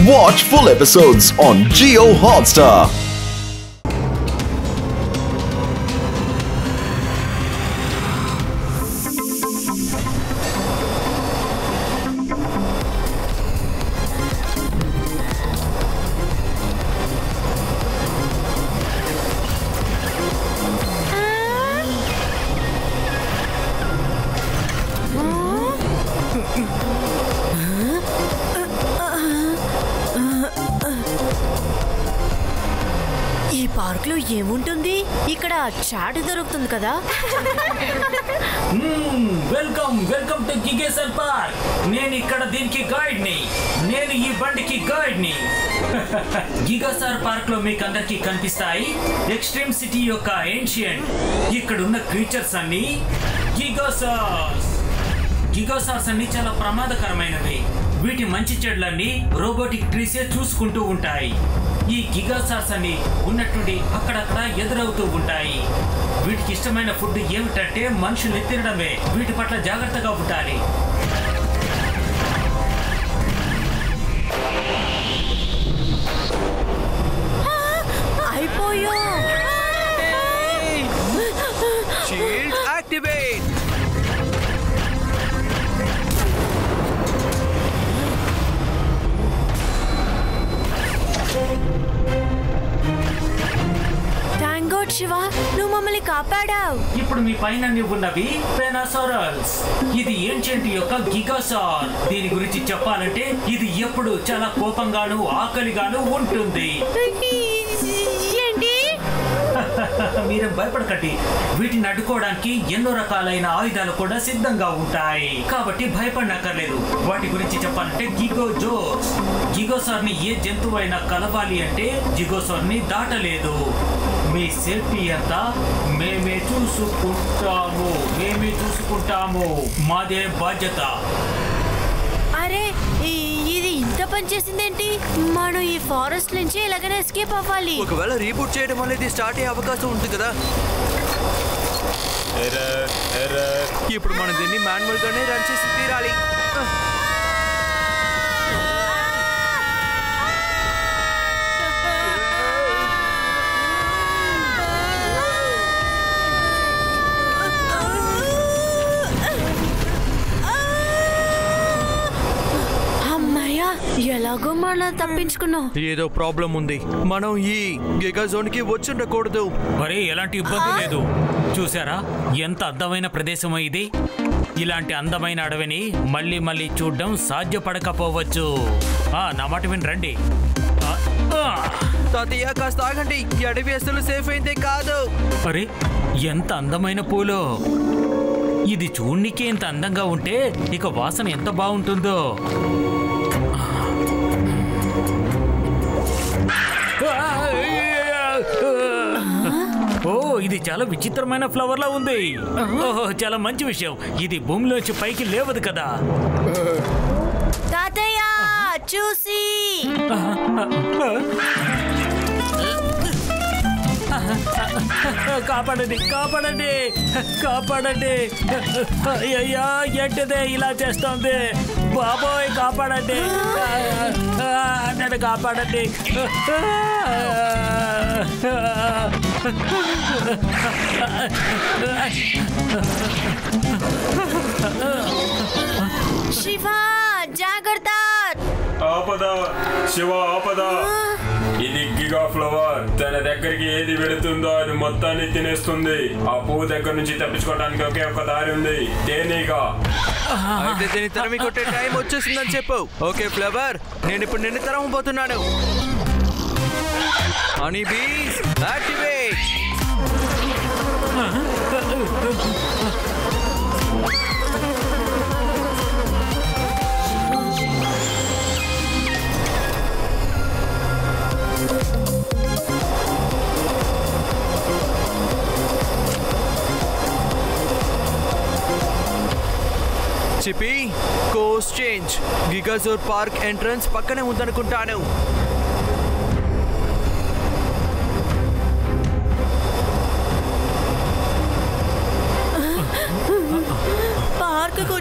Watch full episodes on Jio Hotstar. ఈ park లో ఏముంటుంది? ఇక్కడ చాట్ దొరుకుతుంది కదా. వెల్కమ్ వెల్కమ్ టు గిగేసర్ పార్క్. నేను ఇక్కడ దీనికి గైడ్ ని, నేను ఈ బండికి గైడ్ ని. గిగాసార్ పార్క్ లో మీకు అందరికి కనిపిస్తాయి ఎక్స్ట్రీమ్ సిటీ యొక్క ఏన్షియంట్. ఇక్కడ ఉన్న క్రీచర్స్ అన్ని గిగాసార్స్. గిగాసార్స్ అన్ని చాలా ప్రమాదకరమైనవి. వీటి మంచి చెడులన్నీ రోబోటిక్ ట్రీసే చూసుకుంటూ ఉంటాయి. ఈ గిగాసార్స్ అన్ని ఉన్నట్టుండి అక్కడక్కడ ఎదురవుతూ ఉంటాయి. వీటికి ఇష్టమైన ఫుడ్ ఏమిటంటే మనుషుల్ని తినడమే. వీటి పట్ల జాగ్రత్తగా ఉండాలి. అయిపోయా. Shield activate. Thank God Shiva, నువ్వు మమ్మల్ని కాపాడావు. ఇప్పుడు మీ పైన ఉన్నవి పెనాసోరల్స్. ఇది ఏన్షియంట్ యొక్క గిగాసార్. దీని గురించి చెప్పాలంటే ఇది ఎప్పుడు చాలా కోపంగాను ఆకలిగాను ఉంటుంది. ఏంటి? మీరేం భయపడకండి. వీటిని అడ్డుకోవడానికి ఎన్నో రకాలైన ఆయుధాలు కూడా సిద్ధంగా ఉంటాయి. కాబట్టి భయపడనక్కర్లేదు. వాటి గురించి చెప్పాలంటే గిగోజోర్స్. గిగోసార్ ని ఏ జంతువు అయినా కలవాలి అంటే జిగోసార్ ని దాటలేదు. మీ సేఫ్టీ అంతా మేమే చూసుకుంటాము. మాదే బాధ్యత. అరే, ఇది ఇంత పని చేసిందేంటి? మనం ఈ ఫారెస్ట్ నుంచి ఎలాగైనా ఎస్కేప్ అవ్వాలి. ఒకవేళ రీబూట్ చేయడం అనేది స్టార్ట్ అయ్యే అవకాశం ఉంటుంది కదా. ఇప్పుడు మనం దీన్ని మాన్యువల్ గానే రన్ చేసి తీరాలి. ఎలాగో మనం తప్పించుకున్నాం. ఏదో ప్రాబ్లం ఉంది. మనం ఈ గిగా జోన్ కి వచ్చుండకూడదు. మరి ఎలాంటి ఇబ్బంది లేదు. చూసారా ఎంత అందమైన ప్రదేశం ఇది. ఇలాంటి అందమైన అడవిని మళ్ళీ మళ్ళీ చూడడం సాధ్యపడకపోవచ్చు. నా మాట విని రండి. తాతయ్య కాస్త ఆగండి. ఈ అడవి అసలు సేఫ్ అయితే కాదు. అరే ఎంత అందమైన పూలో. ఇది చూడ్నికి ఎంత అందంగా ఉంటే ఇక వాసన ఎంత బాగుంటుందో. ఓ, ఇది చాలా విచిత్రమైన ఫ్లవర్ లా ఉంది. ఓహో, చాలా మంచి విషయం. ఇది భూమిలోంచి పైకి లేవదు కదా. తాతయ్య చూసి కాపాడండి, కాపాడండి, కాపాడండి. అయ్యా, ఏంటిదే ఇలా చేస్తుంది? బాబోయ్, కాపాడండి, నన్ను కాపాడండి. శివ జాగ్రత్త. ఆపద శివ, ఆపద. ఇది గిగా ఫ్లవర్. తన దగ్గరికి ఏది వెళుతుందో అది మొత్తాన్ని తినేస్తుంది. ఆ పువ్వు దగ్గర నుంచి తప్పించుకోవడానికి ఒకే ఒక దారి ఉంది, తేనీగా. అయితే దీని తరమి కొట్టే టైం వచ్చేసిందని చెప్పు. ఓకే ఫ్లవర్, నేను ఇప్పుడు నిన్ను తరమబోతున్నాను. Honey bees activate. చిపి, కోర్స్ చేంజ్. గిగాజోర్ పార్క్ ఎంట్రన్స్ పక్కనే ఉందనుకుంటాను.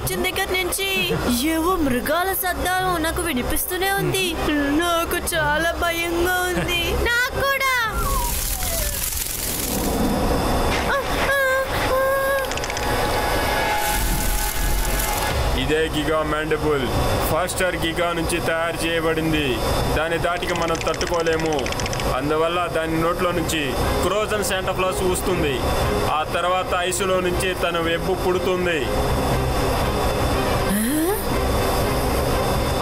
వచ్చిన దగ్గర నుంచి ఏవో మృగాల శబ్దాలు నాకు వినిపిస్తూనే ఉంది. నాకు చాలా భయంగా ఉంది. నాకు కూడా. ఇదే గిగా మ్యాండిబుల్ ఫాస్టర్ గిగా నుంచి తయారు చేయబడింది. దాని దాటికి మనం తట్టుకోలేము. అందువల్ల దాని నోట్లో నుంచి క్రోజన్ శాంటాక్లాస్ ఊస్తుంది. ఆ తర్వాత ఐసులో నుంచి తన వెబ్బు పుడుతుంది.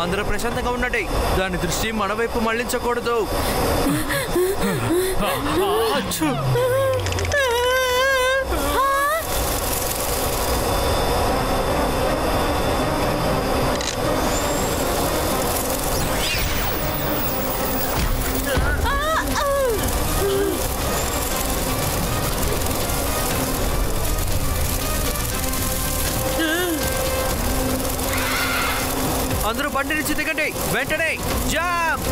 అందరూ ప్రశాంతంగా ఉండండి. దాని దృష్టి మన వైపు మళ్లించకూడదు. అందరూ బండి నుంచి దిగండి. వెంటనే జంప్.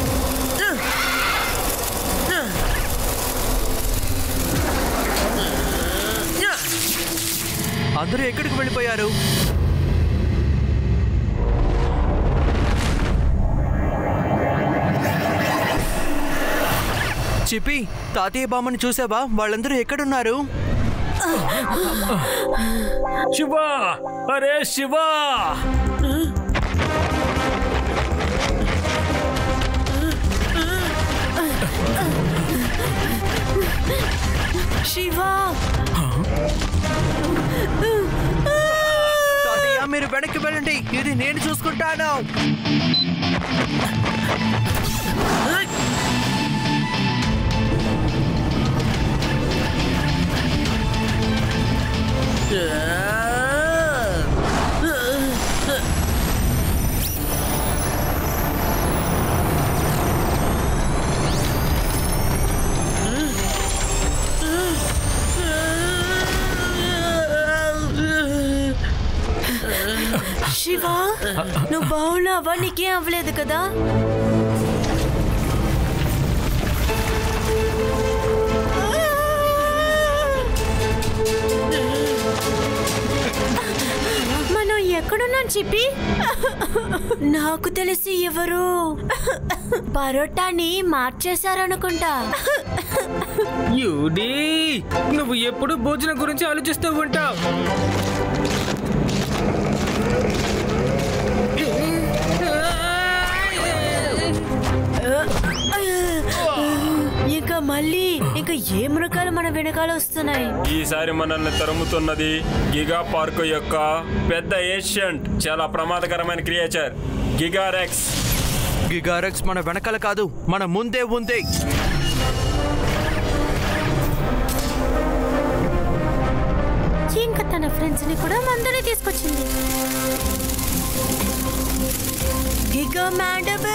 అందరూ ఎక్కడికి వెళ్ళిపోయారు? చిప్పి, తాతయ్య బామ్మని చూసావా? వాళ్ళందరూ ఎక్కడున్నారు? శివా, అరే శివా! శివా, తాతయ్య మీరు వెనక్కి వెళ్ళండి. ఇది నేను చూసుకుంటాను. శివా, నువ్వు బాగున్నావా? నీకేం అవ్వలేదు కదా? మనం ఎక్కడున్నాం చిప్పి? నాకు తెలిసి ఎవరు పరోటాని మార్చేశారనుకుంటా. యూడీ, నువ్వు ఎప్పుడు భోజనం గురించి ఆలోచిస్తూ ఉంటావు. ఇంకా మళ్ళీ ఏ మృగాలు మన వెనకాల వస్తున్నాయి? ఈసారి మనల్ని తరుముతున్నది గిగా పార్క్ యొక్క పెద్ద ఏషియంట్, చాలా ప్రమాదకరమైన క్రియేచర్ గిగారెక్స్. గిగారెక్స్ మన వెనకాల కాదు, మన ముందే ఉంది. ఇంకా తన ఫ్రెండ్స్ ని కూడా మందుని తీసుకొచ్చింది. Giga mandible.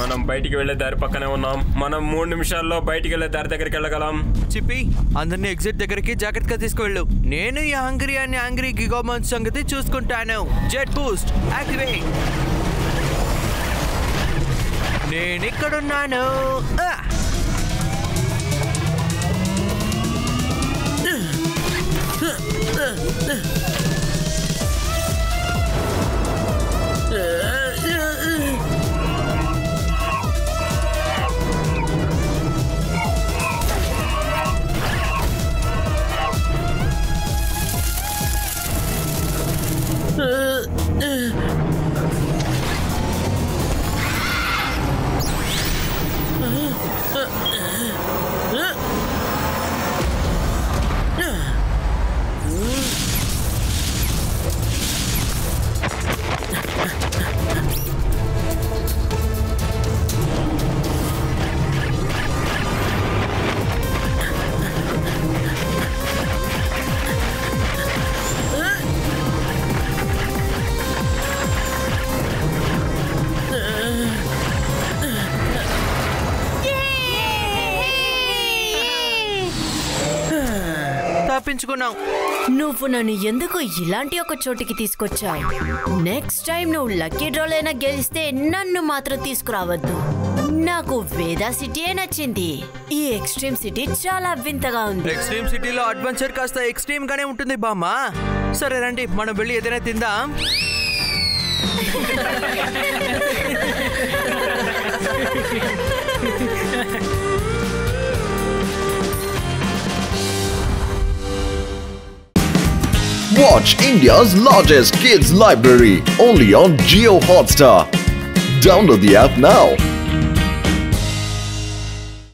మనం బయటికి వెళ్లే దారి పక్కనే ఉన్నాం. మనం 3 నిమిషాల్లో బయటికి వెళ్లే దారి దగ్గరికి వెళ్ళగలం. చిప్పి, అందరినీ ఎగ్జిట్ దగ్గరికి జాగ్రత్తగా తీసుకువెళ్ళు. నేను ఈ యాంగ్రీ గిగామాన్స్ సంగతి చూసుకుంటాను. Jet Boost activate. నేను ఇక్కడున్నాను. తప్పించుకున్నాం. నువ్వు నన్ను ఎందుకు ఇలాంటి ఒక చోటికి తీసుకొచ్చావు? నెక్స్ట్ టైం నువ్వు లక్కీ డ్రాలైనా గెలిస్తే నన్ను మాత్రం తీసుకురావద్దు. నాకు వేదా సిటీయే నచ్చింది. ఈ ఎక్స్ట్రీమ్ సిటీ చాలా వింతగా ఉంది. ఎక్స్ట్రీమ్ సిటీలో అడ్వెంచర్ కాస్త ఎక్స్ట్రీమ్ గానే ఉంటుంది బామ్మా. సరే రండి, మనం వెళ్ళి ఏదైనా తిందాం. Watch India's largest kids library only on Jio Hotstar. Download the app now.